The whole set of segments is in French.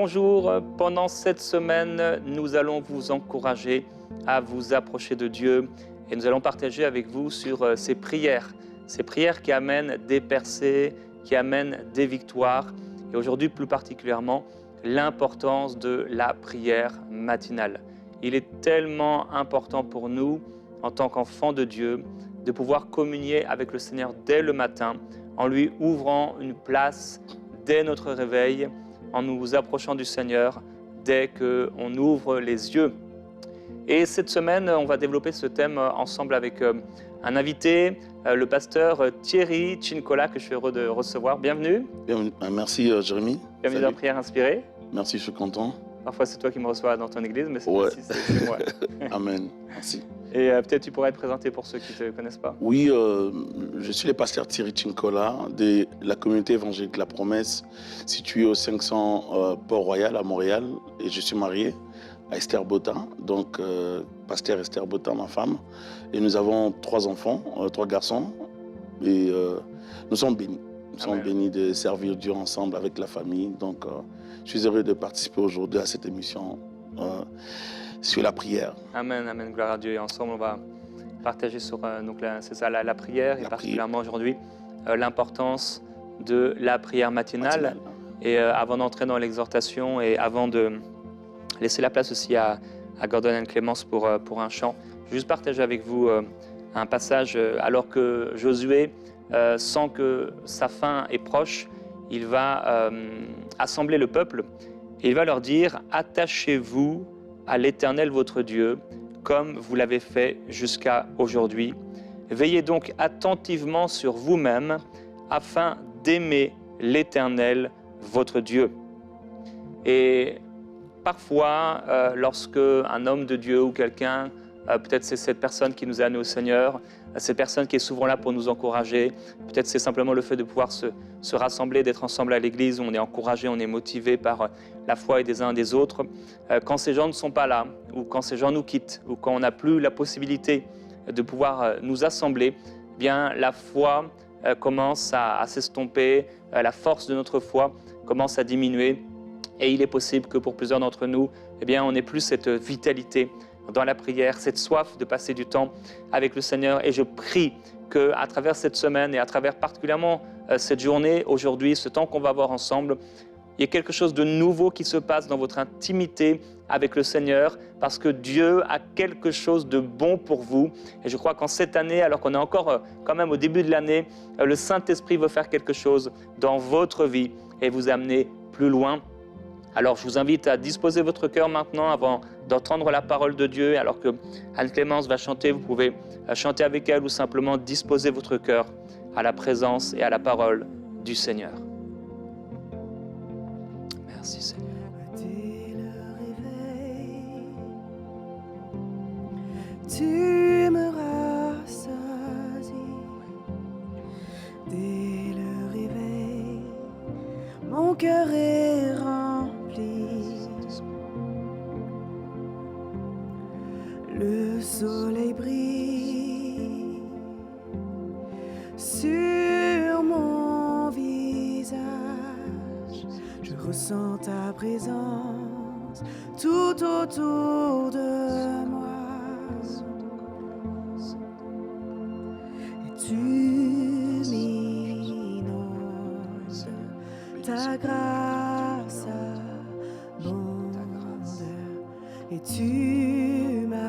bonjour. Pendant cette semaine, nous allons vous encourager à vous approcher de Dieu et nous allons partager avec vous sur ces prières qui amènent des percées, qui amènent des victoires et aujourd'hui plus particulièrement l'importance de la prière matinale. Il est tellement important pour nous en tant qu'enfants de Dieu de pouvoir communier avec le Seigneur dès le matin en lui ouvrant une place dès notre réveil, en nous approchant du Seigneur dès qu'on ouvre les yeux. Et cette semaine, on va développer ce thème ensemble avec un invité, le pasteur Thierry Cincola, que je suis heureux de recevoir. Bienvenue. Merci Jérémy. Bienvenue dans Prière Inspirée. Merci, je suis content. Parfois, c'est toi qui me reçois dans ton église, mais cette Ouais. fois-ci, c'est moi. Amen. Merci. Et peut-être tu pourrais te présenter pour ceux qui ne te connaissent pas. Oui, je suis le pasteur Thierry Cincola de la communauté évangélique La Promesse, située au 500 Port-Royal à Montréal. Et je suis marié à Esther Botin, donc pasteur Esther Botin, ma femme. Et nous avons 3 enfants, 3 garçons. Et nous sommes bénis. Nous sommes bénis de servir Dieu ensemble avec la famille. Donc, je suis heureux de participer aujourd'hui à cette émission sur la prière. Amen, amen, gloire à Dieu. Et ensemble, on va partager sur c'est ça, la prière, et particulièrement aujourd'hui, l'importance de la prière matinale. Et avant d'entrer dans l'exhortation et avant de laisser la place aussi à Gordon et Clémence pour un chant, je vais juste partager avec vous un passage alors que Josué sent que sa fin est proche. Il va assembler le peuple et il va leur dire « Attachez-vous à l'Éternel votre Dieu, comme vous l'avez fait jusqu'à aujourd'hui. Veillez donc attentivement sur vous-même, afin d'aimer l'Éternel votre Dieu. » Et parfois, lorsque un homme de Dieu ou quelqu'un, peut-être c'est cette personne qui nous a amenés au Seigneur, cette personne qui est souvent là pour nous encourager, peut-être c'est simplement le fait de pouvoir se rassembler, d'être ensemble à l'église, où on est encouragé, on est motivé par la foi et des uns et des autres. Quand ces gens ne sont pas là, ou quand ces gens nous quittent, ou quand on n'a plus la possibilité de pouvoir nous assembler, eh bien la foi commence à s'estomper, la force de notre foi commence à diminuer, et il est possible que pour plusieurs d'entre nous, eh bien on n'ait plus cette vitalité dans la prière, cette soif de passer du temps avec le Seigneur. Et je prie qu'à travers cette semaine et à travers particulièrement cette journée, aujourd'hui, ce temps qu'on va avoir ensemble, il y a quelque chose de nouveau qui se passe dans votre intimité avec le Seigneur, parce que Dieu a quelque chose de bon pour vous. Et je crois qu'en cette année, alors qu'on est encore quand même au début de l'année, le Saint-Esprit veut faire quelque chose dans votre vie et vous amener plus loin. Alors je vous invite à disposer votre cœur maintenant avant d'entendre la parole de Dieu. Alors que Anne-Clémence va chanter, vous pouvez chanter avec elle ou simplement disposer votre cœur à la présence et à la parole du Seigneur. Merci Seigneur. Dès le réveil, tu me rassasies. Dès le réveil, mon cœur est rempli. Le soleil brille sur mon visage. Je ressens ta présence tout autour de moi. Et tu m'inondes ta grâce abonde. Et tu m'appelles,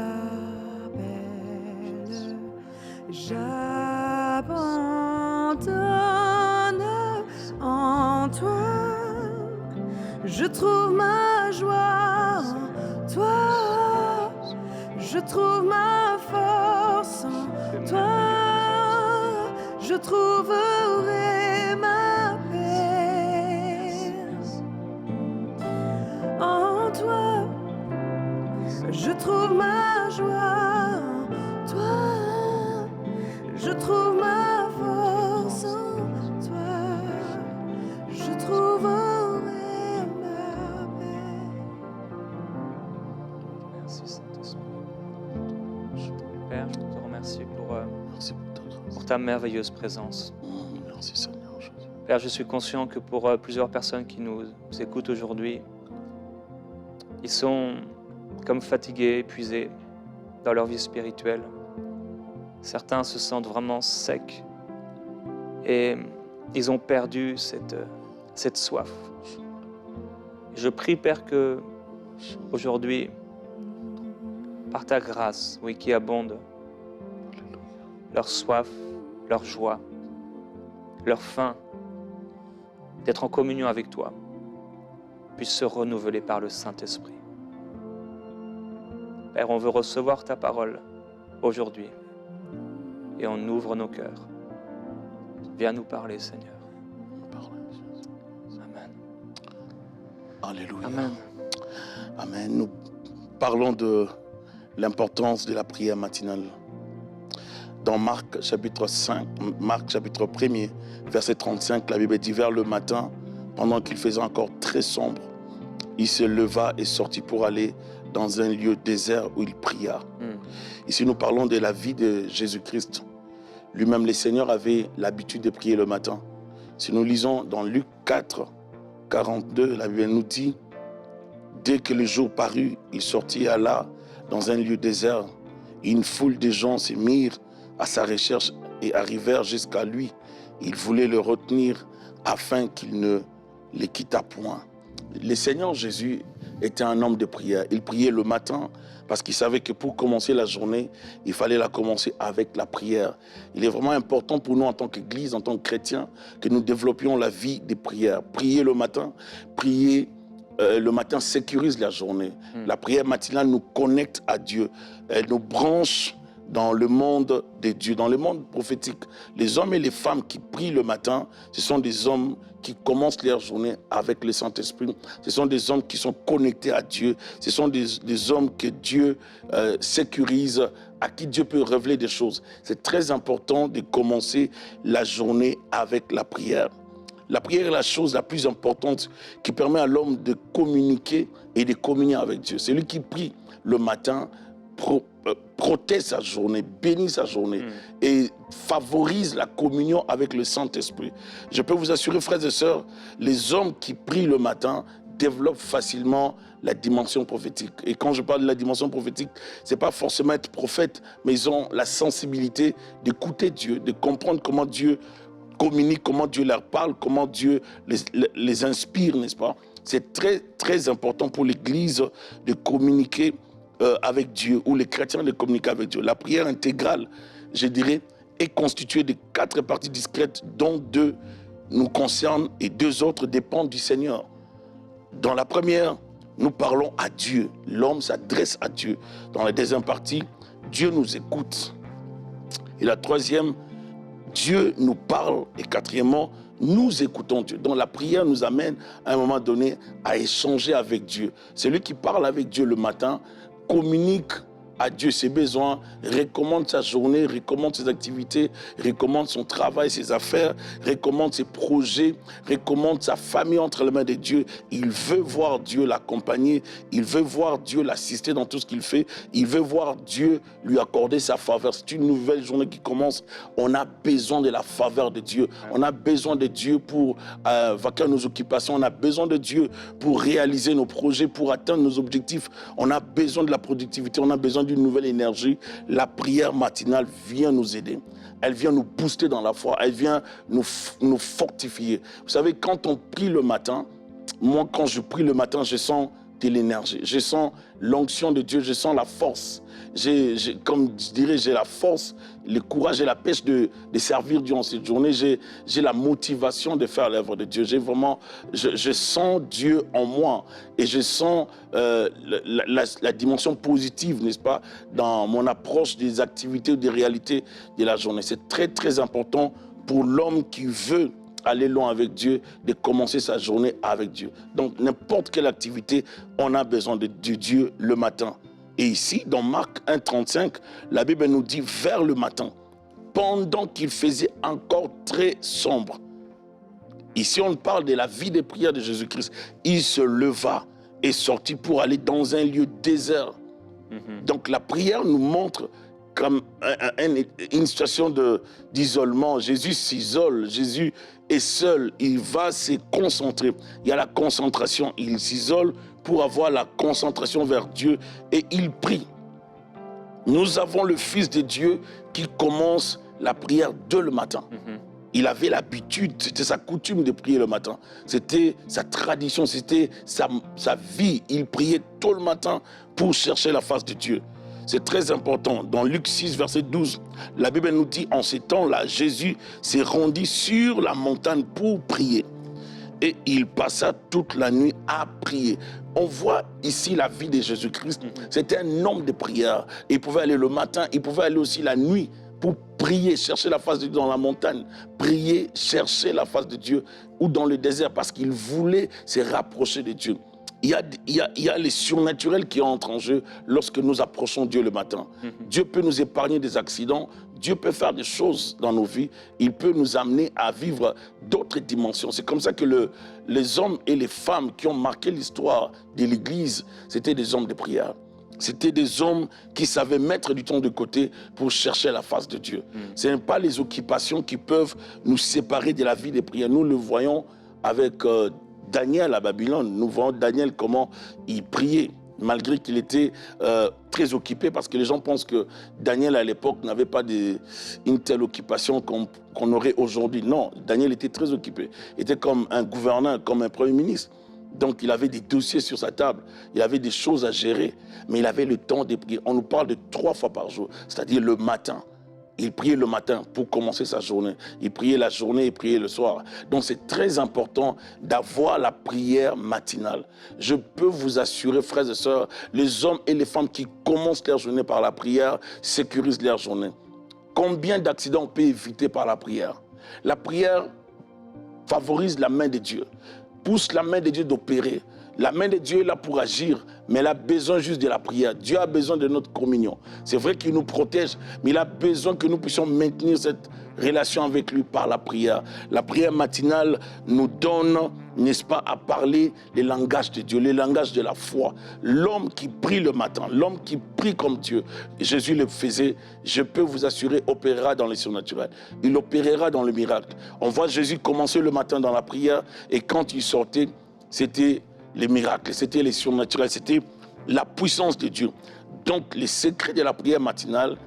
j'abandonne en toi. Je trouve ma joie en toi, je trouve ma force en toi, je trouverai ma paix en toi, je trouve ma joie en toi, je trouve ma force en toi, je trouverai. Père, je te remercie pour ta merveilleuse présence. Merci Seigneur. Père, je suis conscient que pour plusieurs personnes qui nous écoutent aujourd'hui, Ils sont comme fatigués, épuisés dans leur vie spirituelle. Certains se sentent vraiment secs et ils ont perdu cette soif. Je prie, Père, que aujourd'hui, par ta grâce, oui, qui abonde, leur soif, leur joie, leur faim d'être en communion avec toi puisse se renouveler par le Saint-Esprit. Père, on veut recevoir ta parole aujourd'hui et on ouvre nos cœurs. Viens nous parler, Seigneur. Amen. Alléluia. Amen. Amen. Nous parlons de l'importance de la prière matinale. Dans Marc chapitre 1er, verset 35, la Bible dit: vers le matin, pendant qu'il faisait encore très sombre, il se leva et sortit pour aller dans un lieu désert où il pria. Ici, nous parlons de la vie de Jésus-Christ. Lui-même, le Seigneur avait l'habitude de prier le matin. Si nous lisons dans Luc 4, 42, la Bible nous dit: dès que le jour parut, il sortit et alla dans un lieu désert. Et une foule de gens se mirent à sa recherche et arrivèrent jusqu'à lui. Ils voulaient le retenir afin qu'il ne les quittât point. Le Seigneur Jésus était un homme de prière. Il priait le matin parce qu'il savait que pour commencer la journée, il fallait la commencer avec la prière. Il est vraiment important pour nous en tant qu'Église, en tant que chrétiens, que nous développions la vie des prières. Prier le matin, le matin sécurise la journée. La prière matinale nous connecte à Dieu. Elle nous branche dans le monde de Dieu, dans le monde prophétique. Les hommes et les femmes qui prient le matin, ce sont des hommes qui commencent leur journée avec le Saint-Esprit. Ce sont des hommes qui sont connectés à Dieu. Ce sont des hommes que Dieu sécurise, à qui Dieu peut révéler des choses. C'est très important de commencer la journée avec la prière. La prière est la chose la plus importante qui permet à l'homme de communiquer et de communier avec Dieu. Celui qui prie le matin protège sa journée, bénit sa journée et favorise la communion avec le Saint-Esprit. Je peux vous assurer, frères et sœurs, les hommes qui prient le matin développent facilement la dimension prophétique. Et quand je parle de la dimension prophétique, ce n'est pas forcément être prophète, mais ils ont la sensibilité d'écouter Dieu, de comprendre comment Dieu communique, comment Dieu leur parle, comment Dieu les inspire, n'est-ce pas? C'est très, très important pour l'Église de communiquer avec Dieu, ou les chrétiens de communiquer avec Dieu. La prière intégrale, je dirais, est constituée de 4 parties discrètes, dont 2 nous concernent et 2 autres dépendent du Seigneur. Dans la première, nous parlons à Dieu. L'homme s'adresse à Dieu. Dans la deuxième partie, Dieu nous écoute. Et la troisième, Dieu nous parle. Et quatrièmement, nous écoutons Dieu. Donc la prière nous amène à un moment donné à échanger avec Dieu. Celui qui parle avec Dieu le matin communique à Dieu ses besoins, recommande sa journée, recommande ses activités, recommande son travail, ses affaires, recommande ses projets, recommande sa famille entre les mains de Dieu. Il veut voir Dieu l'accompagner, il veut voir Dieu l'assister dans tout ce qu'il fait, il veut voir Dieu lui accorder sa faveur. C'est une nouvelle journée qui commence. On a besoin de la faveur de Dieu. On a besoin de Dieu pour vaquer nos occupations. On a besoin de Dieu pour réaliser nos projets, pour atteindre nos objectifs. On a besoin de la productivité, on a besoin d'une nouvelle énergie. La prière matinale vient nous aider. Elle vient nous booster dans la foi. Elle vient nous fortifier. Vous savez, quand on prie le matin, moi, quand je prie le matin, je sens de l'énergie. Je sens l'onction de Dieu. Je sens la force. Comme je dirais, j'ai la force, le courage et la pêche de servir Dieu en cette journée. J'ai la motivation de faire l'œuvre de Dieu. Je sens Dieu en moi et je sens la dimension positive, n'est-ce pas, dans mon approche des activités ou des réalités de la journée. C'est très, très important pour l'homme qui veut aller loin avec Dieu, de commencer sa journée avec Dieu. Donc, n'importe quelle activité, on a besoin de Dieu le matin. Et ici, dans Marc 1,35, la Bible nous dit vers le matin, pendant qu'il faisait encore très sombre. Ici, on parle de la vie de prière de Jésus-Christ. Il se leva et sortit pour aller dans un lieu désert. Donc, la prière nous montre comme une situation d'isolement. Jésus s'isole, Jésus est seul, il va se concentrer. Il y a la concentration, il s'isole pour avoir la concentration vers Dieu et il prie. Nous avons le Fils de Dieu qui commence la prière dès le matin. Il avait l'habitude, c'était sa coutume de prier le matin. C'était sa tradition, c'était sa vie. Il priait tôt le matin pour chercher la face de Dieu. C'est très important. Dans Luc 6, verset 12, la Bible nous dit, en ces temps-là, Jésus s'est rendu sur la montagne pour prier. Et il passa toute la nuit à prier. On voit ici la vie de Jésus-Christ. C'était un homme de prière. Il pouvait aller le matin, il pouvait aller aussi la nuit pour prier, chercher la face de Dieu dans la montagne. Prier, chercher la face de Dieu ou dans le désert parce qu'il voulait se rapprocher de Dieu. Il y a les surnaturels qui entrent en jeu lorsque nous approchons Dieu le matin. Dieu peut nous épargner des accidents. Dieu peut faire des choses dans nos vies. Il peut nous amener à vivre d'autres dimensions. C'est comme ça que les hommes et les femmes qui ont marqué l'histoire de l'Église, c'était des hommes de prière. C'était des hommes qui savaient mettre du temps de côté pour chercher la face de Dieu. Ce n'est pas les occupations qui peuvent nous séparer de la vie de prière. Nous le voyons avec Daniel à Babylone. Nous voyons Daniel comment il priait, malgré qu'il était très occupé, parce que les gens pensent que Daniel à l'époque n'avait pas une telle occupation qu'on aurait aujourd'hui. Non, Daniel était très occupé. Il était comme un gouverneur, comme un premier ministre. Donc il avait des dossiers sur sa table, il avait des choses à gérer, mais il avait le temps de prier. On nous parle de 3 fois par jour, c'est-à-dire le matin. Il priait le matin pour commencer sa journée. Il priait la journée et priait le soir. Donc c'est très important d'avoir la prière matinale. Je peux vous assurer, frères et sœurs, les hommes et les femmes qui commencent leur journée par la prière sécurisent leur journée. Combien d'accidents on peut éviter par la prière? La prière favorise la main de Dieu, pousse la main de Dieu d'opérer. La main de Dieu est là pour agir, mais elle a besoin juste de la prière. Dieu a besoin de notre communion. C'est vrai qu'il nous protège, mais il a besoin que nous puissions maintenir cette relation avec lui par la prière. La prière matinale nous donne, n'est-ce pas, à parler les langages de Dieu, les langages de la foi. L'homme qui prie le matin, l'homme qui prie comme Dieu, Jésus le faisait, je peux vous assurer, opérera dans les surnaturels. Il opérera dans le miracle. On voit Jésus commencer le matin dans la prière et quand il sortait, c'était les miracles, c'était les surnaturels, c'était la puissance de Dieu. Donc, les secrets de la prière matinale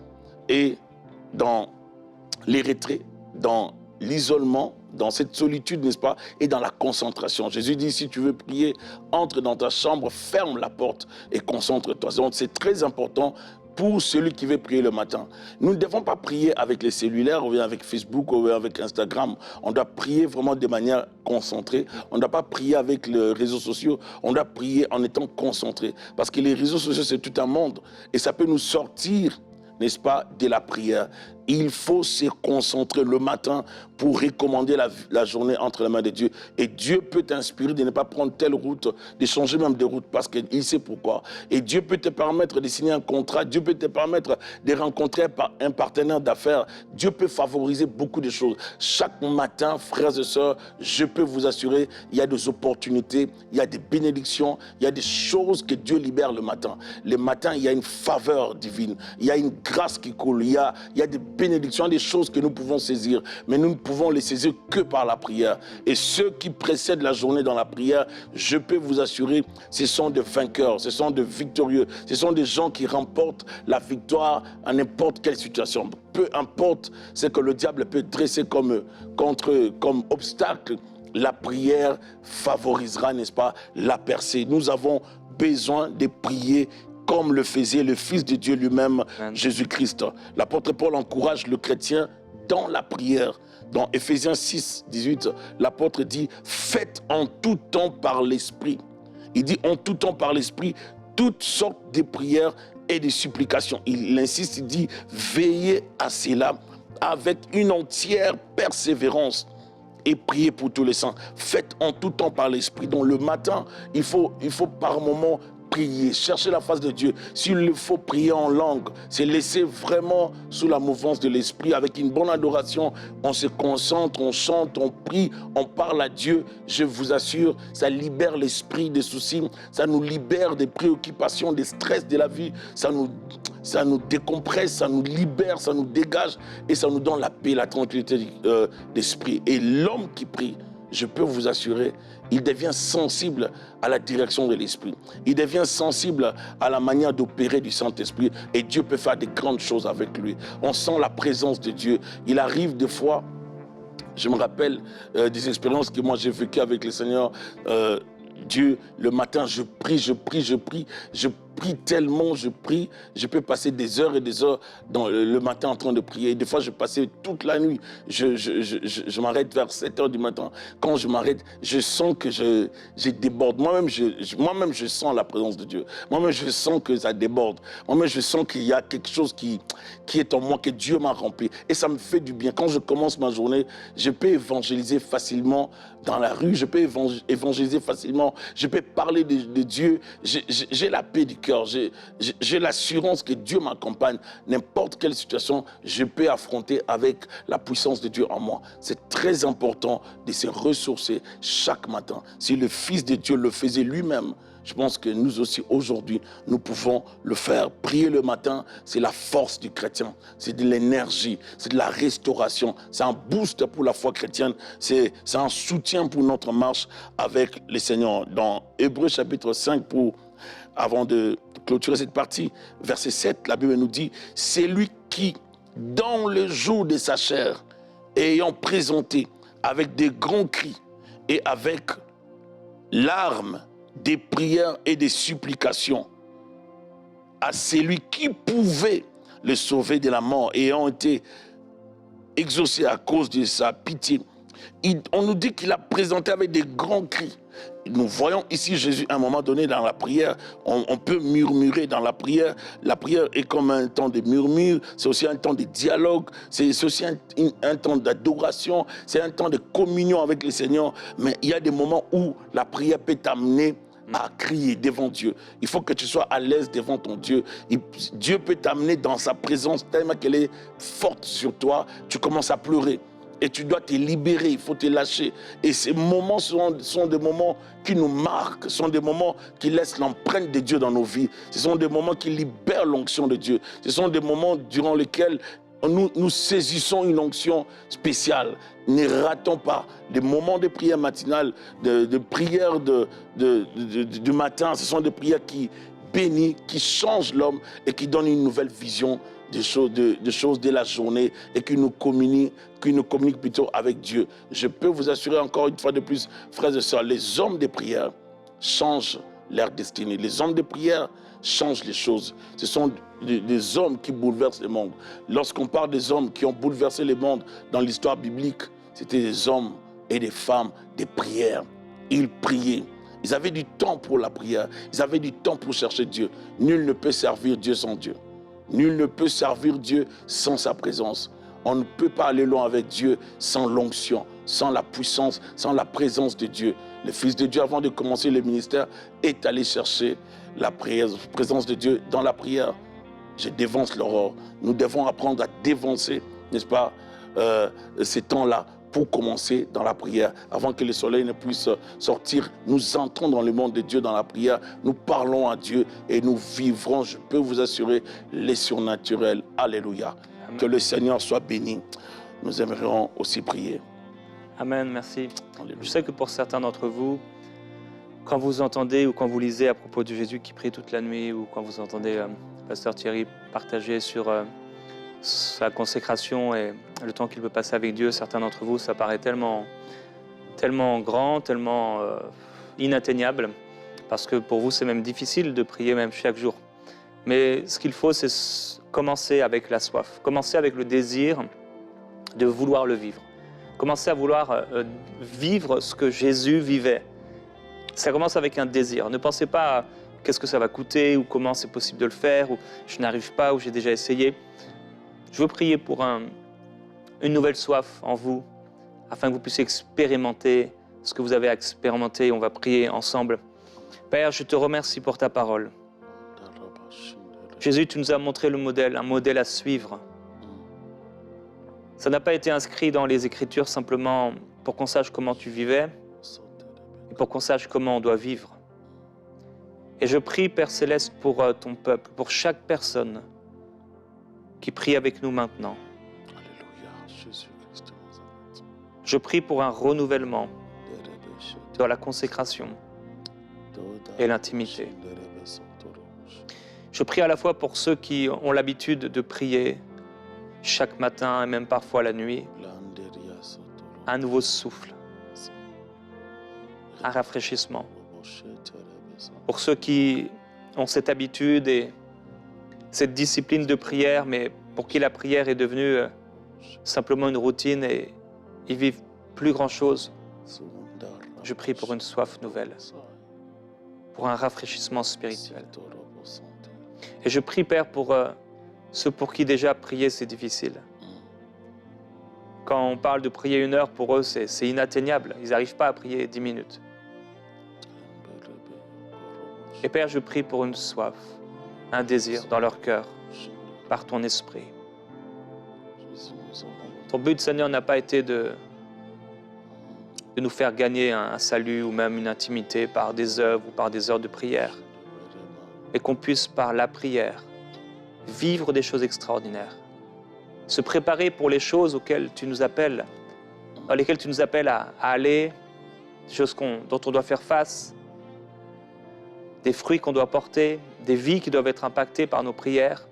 est dans les retraits, dans l'isolement, dans cette solitude, n'est-ce pas, et dans la concentration. Jésus dit, si tu veux prier, entre dans ta chambre, ferme la porte et concentre-toi. Donc, c'est très important pour celui qui veut prier le matin. Nous ne devons pas prier avec les cellulaires, ou avec Facebook, ou avec Instagram. On doit prier vraiment de manière concentrée. On ne doit pas prier avec les réseaux sociaux. On doit prier en étant concentré. Parce que les réseaux sociaux, c'est tout un monde. Et ça peut nous sortir, n'est-ce pas, de la prière. Il faut se concentrer le matin pour recommander la journée entre les mains de Dieu. Et Dieu peut t'inspirer de ne pas prendre telle route, de changer même de route parce qu'il sait pourquoi. Et Dieu peut te permettre de signer un contrat, Dieu peut te permettre de rencontrer un partenaire d'affaires. Dieu peut favoriser beaucoup de choses. Chaque matin, frères et sœurs, je peux vous assurer, il y a des opportunités, il y a des bénédictions, il y a des choses que Dieu libère le matin. Le matin, il y a une faveur divine, il y a une grâce qui coule, il y a des bénédictions, des choses que nous pouvons saisir, mais nous ne pouvons les saisir que par la prière. Et ceux qui précèdent la journée dans la prière, je peux vous assurer, ce sont des vainqueurs, ce sont des victorieux, ce sont des gens qui remportent la victoire à n'importe quelle situation. Peu importe ce que le diable peut dresser comme obstacle, la prière favorisera, n'est-ce pas, la percée. Nous avons besoin de prier comme le faisait le Fils de Dieu lui-même, Jésus-Christ. L'apôtre Paul encourage le chrétien dans la prière. Dans Éphésiens 6, 18, l'apôtre dit « Faites en tout temps par l'Esprit ». Il dit « En tout temps par l'Esprit, toutes sortes de prières et de supplications ». Il insiste, il dit « Veillez à cela avec une entière persévérance ». Et priez pour tous les saints. Faites en tout temps par l'Esprit. Donc le matin, il faut par moment prier, chercher la face de Dieu. S'il faut prier en langue, c'est laisser vraiment sous la mouvance de l'Esprit, avec une bonne adoration, on se concentre, on chante, on prie, on parle à Dieu. Je vous assure, ça libère l'esprit des soucis, ça nous libère des préoccupations, des stress de la vie, ça nous décompresse, ça nous libère, ça nous dégage et ça nous donne la paix, la tranquillité d'esprit. Et l'homme qui prie, je peux vous assurer, il devient sensible à la direction de l'Esprit. Il devient sensible à la manière d'opérer du Saint-Esprit. Et Dieu peut faire des grandes choses avec lui. On sent la présence de Dieu. Il arrive des fois, je me rappelle des expériences que moi j'ai vécues avec le Seigneur. Dieu, le matin, je prie tellement, je prie, je peux passer des heures et des heures le matin en train de prier. Des fois, je passais toute la nuit, je m'arrête vers 7 heures du matin. Quand je m'arrête, je sens que je déborde. Moi-même, je sens la présence de Dieu. Moi-même, je sens que ça déborde. Moi-même, je sens qu'il y a quelque chose qui est en moi, que Dieu m'a rempli. Et ça me fait du bien. Quand je commence ma journée, je peux évangéliser facilement dans la rue, je peux évangéliser facilement, je peux parler de Dieu. J'ai la paix du cœur, j'ai l'assurance que Dieu m'accompagne. N'importe quelle situation, je peux affronter avec la puissance de Dieu en moi. C'est très important de se ressourcer chaque matin. Si le Fils de Dieu le faisait lui-même, je pense que nous aussi, aujourd'hui, nous pouvons le faire. Prier le matin, c'est la force du chrétien. C'est de l'énergie, c'est de la restauration. C'est un boost pour la foi chrétienne. C'est un soutien pour notre marche avec le Seigneur. Dans Hébreux chapitre 5, avant de clôturer cette partie, verset 7, la Bible nous dit « C'est lui qui, dans le jour de sa chair, ayant présenté avec des grands cris et avec larmes, des prières et des supplications à celui qui pouvait le sauver de la mort, ayant été exaucé à cause de sa pitié. On nous dit qu'il a présenté avec des grands cris. Nous voyons ici Jésus, à un moment donné, dans la prière, on peut murmurer dans la prière. La prière est comme un temps de murmure, c'est aussi un temps de dialogue, c'est aussi un temps d'adoration, c'est un temps de communion avec le Seigneur. Mais il y a des moments où la prière peut t'amener à crier devant Dieu. Il faut que tu sois à l'aise devant ton Dieu. Dieu peut t'amener dans sa présence tellement qu'elle est forte sur toi, tu commences à pleurer. Et tu dois te libérer, il faut te lâcher. Et ces moments sont des moments qui nous marquent, sont des moments qui laissent l'empreinte de Dieu dans nos vies. Ce sont des moments qui libèrent l'onction de Dieu. Ce sont des moments durant lesquels nous saisissons une onction spéciale. Ne ratons pas des moments de prière matinale, de prière du matin. Ce sont des prières qui bénissent, qui changent l'homme et qui donnent une nouvelle vision des choses de la journée et qui nous communiquent plutôt avec Dieu. Je peux vous assurer encore une fois de plus, frères et sœurs, les hommes de prière changent leur destinée. Les hommes de prière changent les choses. Ce sont des hommes qui bouleversent le monde. Lorsqu'on parle des hommes qui ont bouleversé le monde dans l'histoire biblique, c'était des hommes et des femmes de prière. Ils priaient. Ils avaient du temps pour la prière. Ils avaient du temps pour chercher Dieu. Nul ne peut servir Dieu sans Dieu. Nul ne peut servir Dieu sans sa présence. On ne peut pas aller loin avec Dieu sans l'onction, sans la puissance, sans la présence de Dieu. Le Fils de Dieu, avant de commencer le ministère, est allé chercher la présence de Dieu dans la prière. Je dévance l'aurore. Nous devons apprendre à dévancer, n'est-ce pas, ces temps-là pour commencer dans la prière. Avant que le soleil ne puisse sortir, nous entrons dans le monde de Dieu dans la prière. Nous parlons à Dieu et nous vivrons, je peux vous assurer, les surnaturels. Alléluia. Amen. Que le Seigneur soit béni. Nous aimerions aussi prier. Amen, merci. Alléluia. Je sais que pour certains d'entre vous, quand vous entendez ou quand vous lisez à propos de Jésus qui prie toute la nuit, ou quand vous entendez Pasteur Thierry partager sur sa consécration et le temps qu'il peut passer avec Dieu, certains d'entre vous, ça paraît tellement grand, tellement inatteignable, parce que pour vous, c'est même difficile de prier même chaque jour. Mais ce qu'il faut, c'est commencer avec la soif, commencer avec le désir de vouloir le vivre, commencer à vouloir vivre ce que Jésus vivait. Ça commence avec un désir. Ne pensez pas à qu'est-ce que ça va coûter, ou comment c'est possible de le faire, ou je n'arrive pas, ou j'ai déjà essayé. Je veux prier pour une nouvelle soif en vous, afin que vous puissiez expérimenter ce que vous avez expérimenté. On va prier ensemble. Père, je te remercie pour ta parole. Jésus, tu nous as montré le modèle, un modèle à suivre. Ça n'a pas été inscrit dans les Écritures simplement pour qu'on sache comment tu vivais, mais pour qu'on sache comment on doit vivre. Et je prie, Père Céleste, pour ton peuple, pour chaque personne qui prie avec nous maintenant. Alléluia, Jésus-Christ. Je prie pour un renouvellement. dans la consécration et l'intimité. Je prie à la fois pour ceux qui ont l'habitude de prier chaque matin et même parfois la nuit, un nouveau souffle, un rafraîchissement. Pour ceux qui ont cette habitude et cette discipline de prière, mais pour qui la prière est devenue simplement une routine et ils vivent plus grand-chose, je prie pour une soif nouvelle, pour un rafraîchissement spirituel. Et je prie, Père, pour ceux pour qui déjà prier c'est difficile. Quand on parle de prier 1 heure, pour eux c'est inatteignable, ils n'arrivent pas à prier 10 minutes. Et Père, je prie pour une soif, un désir dans leur cœur, par ton esprit. Ton but, Seigneur, n'a pas été de nous faire gagner un salut ou même une intimité par des œuvres ou par des heures de prière, et qu'on puisse, par la prière, vivre des choses extraordinaires, se préparer pour les choses auxquelles tu nous appelles, dans lesquelles tu nous appelles à aller, des choses dont on doit faire face, des fruits qu'on doit porter, des vies qui doivent être impactées par nos prières.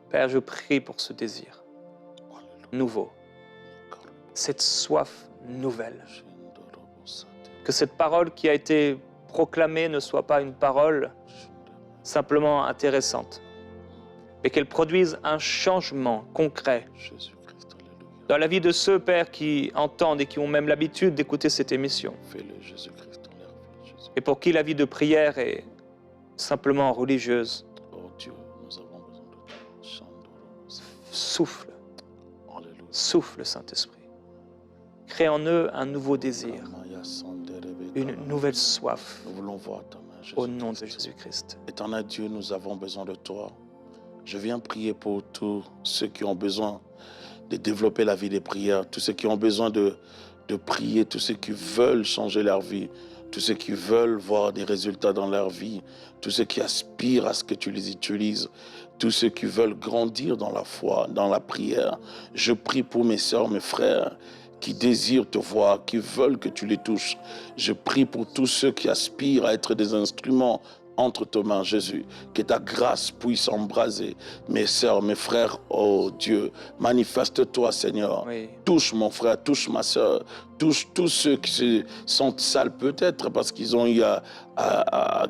Père, je prie pour ce désir nouveau, cette soif nouvelle. Que cette parole qui a été proclamée ne soit pas une parole simplement intéressante, mais qu'elle produise un changement concret dans la vie de ceux, Père, qui entendent et qui ont même l'habitude d'écouter cette émission. Et pour qui la vie de prière est simplement religieuse. Souffle. Souffle, Saint-Esprit. Crée en eux un nouveau désir, une nouvelle soif. Nous voulons voir ta main, Jésus. Au nom de Jésus-Christ. Éternel Dieu, nous avons besoin de toi. Je viens prier pour tous ceux qui ont besoin de développer la vie des prières, tous ceux qui ont besoin de prier, tous ceux qui veulent changer leur vie, tous ceux qui veulent voir des résultats dans leur vie, tous ceux qui aspirent à ce que tu les utilises, tous ceux qui veulent grandir dans la foi, dans la prière. Je prie pour mes sœurs, mes frères, qui désirent te voir, qui veulent que tu les touches. Je prie pour tous ceux qui aspirent à être des instruments entre tes mains, Jésus, que ta grâce puisse embraser mes sœurs, mes frères. Oh Dieu, manifeste-toi, Seigneur. Oui. Touche mon frère, touche ma sœur, touche tous ceux qui se sentent sales peut-être parce qu'ils ont eu à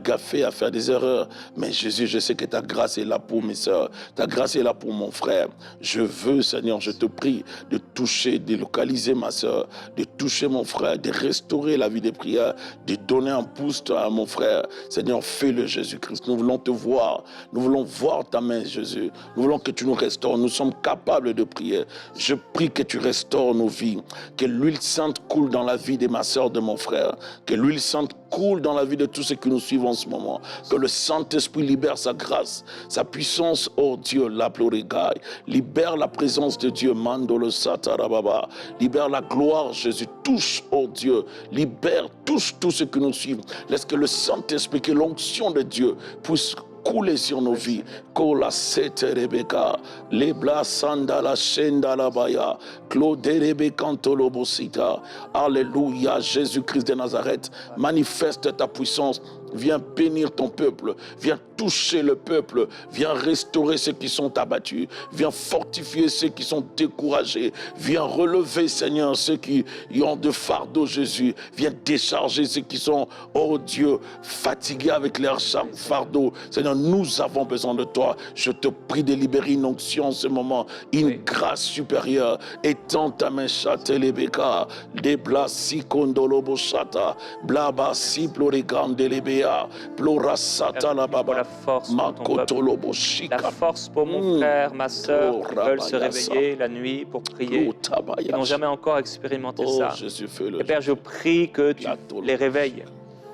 gaffer, à faire des erreurs. Mais Jésus, je sais que ta grâce est là pour mes sœurs, ta grâce est là pour mon frère. Je veux, Seigneur, je te prie de toucher, de localiser ma sœur, de toucher mon frère, de restaurer la vie des prières, de donner un pouce à mon frère. Seigneur, fais-le, Jésus-Christ. Nous voulons te voir, nous voulons voir ta main, Jésus. Nous voulons que tu nous restaures. Nous sommes capables de prier. Je prie que tu restaures nos vies, que l'huile sainte coule dans la vie de ma sœur, de mon frère, que l'huile sainte coule dans la vie de tous ceux qui nous suivent en ce moment, que le Saint-Esprit libère sa grâce, sa puissance, oh Dieu, la plurigaille, libère la présence de Dieu, Mandolo Satarababa, libère la gloire, Jésus, touche, oh Dieu, libère, touche tous ceux qui nous suivent, laisse que le Saint-Esprit, que l'onction de Dieu puisse couler sur nos vies. Kola sete Rebecca, lebla sanda la shenda la baya, Claude Rebecantolo bosita. Alléluia, Jésus-Christ de Nazareth, manifeste ta puissance. Viens bénir ton peuple, viens toucher le peuple, viens restaurer ceux qui sont abattus, viens fortifier ceux qui sont découragés, viens relever, Seigneur, ceux qui ont de fardeau, Jésus, viens décharger ceux qui sont, oh Dieu, fatigués avec leurs fardeaux. Seigneur, nous avons besoin de toi. Je te prie de libérer une onction en ce moment, une grâce supérieure. Étends ta main, chatelebeka, debla si kondolobo chata, blaba si plorigande lebe. La force pour ton peuple. La force pour mon frère, ma sœur, qui veulent se réveiller la nuit pour prier, qui n'ont jamais encore expérimenté ça. Et Père, je prie que tu les réveilles.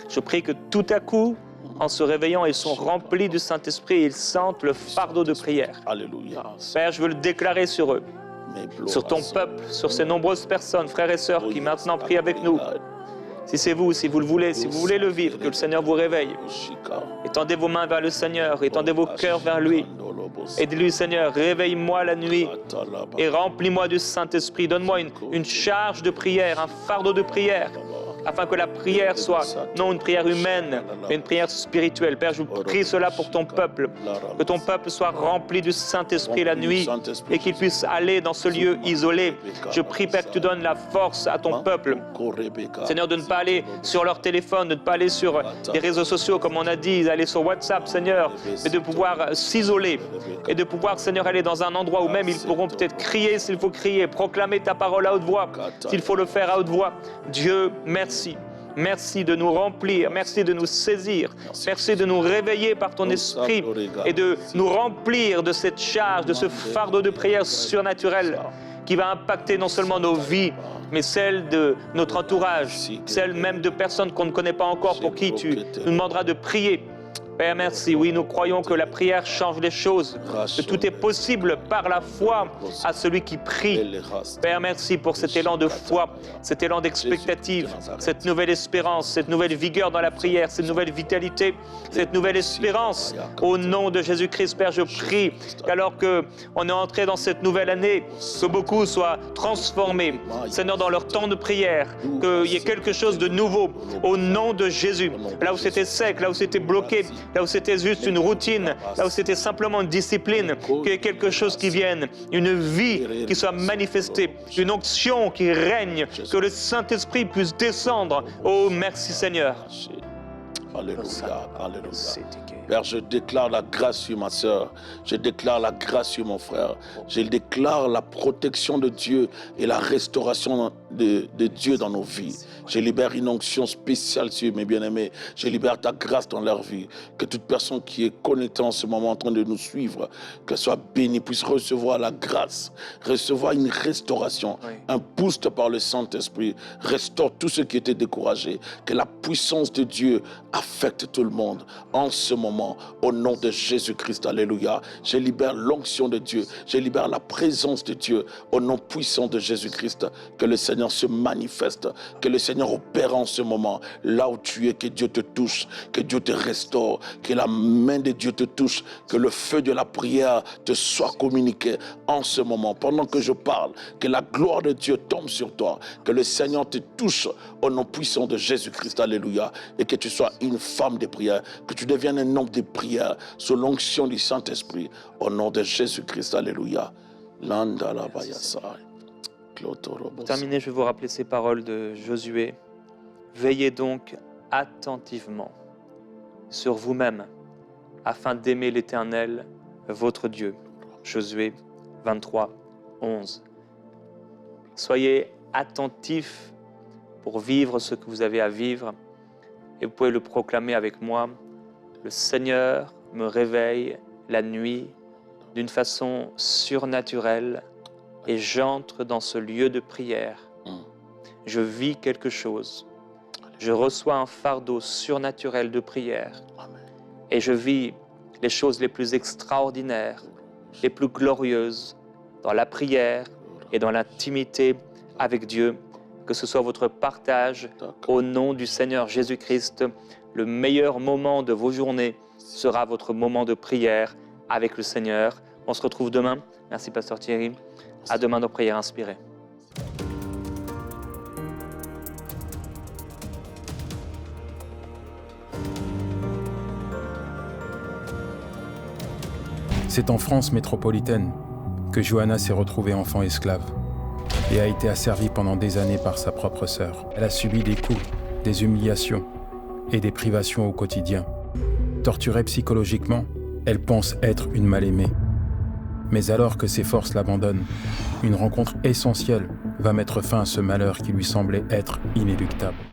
Je prie que tout à coup, en se réveillant, ils sont remplis du Saint-Esprit et ils sentent le fardeau de prière. Alléluia. Père, je veux le déclarer sur eux, sur ton peuple, sur ces nombreuses personnes, frères et sœurs, qui maintenant prient avec nous. Si c'est vous, si vous le voulez, si vous voulez le vivre, que le Seigneur vous réveille. Étendez vos mains vers le Seigneur, étendez vos cœurs vers lui. Et dis-lui, Seigneur, réveille-moi la nuit et remplis-moi du Saint-Esprit. Donne-moi une charge de prière, un fardeau de prière, afin que la prière soit non une prière humaine, mais une prière spirituelle. Père, je prie cela pour ton peuple, que ton peuple soit rempli du Saint-Esprit la nuit et qu'il puisse aller dans ce lieu isolé. Je prie, Père, que tu donnes la force à ton peuple, Seigneur, de ne pas aller sur leur téléphone, de ne pas aller sur les réseaux sociaux, comme on a dit, d'aller sur WhatsApp, Seigneur, mais de pouvoir s'isoler et de pouvoir, Seigneur, aller dans un endroit où même ils pourront peut-être crier s'il faut crier, proclamer ta parole à haute voix, s'il faut le faire à haute voix. Dieu, merci. Merci de nous remplir, merci de nous saisir, merci de nous réveiller par ton esprit et de nous remplir de cette charge, de ce fardeau de prière surnaturelle qui va impacter non seulement nos vies, mais celle de notre entourage, celle même de personnes qu'on ne connaît pas encore pour qui tu nous demanderas de prier. Père, merci. Oui, nous croyons que la prière change les choses, que tout est possible par la foi à celui qui prie. Père, merci pour cet élan de foi, cet élan d'expectative, cette nouvelle espérance, cette nouvelle vigueur dans la prière, cette nouvelle vitalité, cette nouvelle espérance. Au nom de Jésus-Christ, Père, je prie qu'alors qu'on est entré dans cette nouvelle année, que beaucoup soient transformés, Seigneur, dans leur temps de prière, qu'il y ait quelque chose de nouveau au nom de Jésus. Là où c'était sec, là où c'était bloqué, là où c'était juste une routine, là où c'était simplement une discipline, qu'il y ait quelque chose qui vienne, une vie qui soit manifestée, une onction qui règne, que le Saint-Esprit puisse descendre. Oh, merci Seigneur. Alléluia, alléluia. Père, je déclare la grâce sur ma sœur, je déclare la grâce sur mon frère, je déclare la protection de Dieu et la restauration de Dieu dans nos vies. Je libère une onction spéciale sur mes bien-aimés, je libère ta grâce dans leur vie. Que toute personne qui est connectée en ce moment en train de nous suivre, qu'elle soit bénie, puisse recevoir la grâce, recevoir une restauration, un boost par le Saint-Esprit, restaure tous ceux qui étaient découragés, que la puissance de Dieu affecte tout le monde en ce moment. Au nom de Jésus-Christ, alléluia. Je libère l'onction de Dieu, je libère la présence de Dieu au nom puissant de Jésus-Christ. Que le Seigneur se manifeste, que le Seigneur opère en ce moment, là où tu es, que Dieu te touche, que Dieu te restaure, que la main de Dieu te touche, que le feu de la prière te soit communiqué en ce moment. Pendant que je parle, que la gloire de Dieu tombe sur toi, que le Seigneur te touche au nom puissant de Jésus-Christ, alléluia, et que tu sois une femme de prière, que tu deviennes un homme de prière sous l'onction du Saint-Esprit, au nom de Jésus-Christ, alléluia. Pour terminer, je vais vous rappeler ces paroles de Josué. Veillez donc attentivement sur vous-même, afin d'aimer l'Éternel, votre Dieu. Josué 23, 11. Soyez attentifs pour vivre ce que vous avez à vivre, et vous pouvez le proclamer avec moi. Le Seigneur me réveille la nuit d'une façon surnaturelle et j'entre dans ce lieu de prière. Je vis quelque chose. Je reçois un fardeau surnaturel de prière et je vis les choses les plus extraordinaires, les plus glorieuses dans la prière et dans l'intimité avec Dieu. Que ce soit votre partage au nom du Seigneur Jésus-Christ. Le meilleur moment de vos journées sera votre moment de prière avec le Seigneur. On se retrouve demain. Merci Pasteur Thierry. À demain dans Prières Inspirées. C'est en France métropolitaine que Johanna s'est retrouvée enfant esclave et a été asservie pendant des années par sa propre sœur. Elle a subi des coups, des humiliations et des privations au quotidien. Torturée psychologiquement, elle pense être une mal-aimée. Mais alors que ses forces l'abandonnent, une rencontre essentielle va mettre fin à ce malheur qui lui semblait être inéluctable.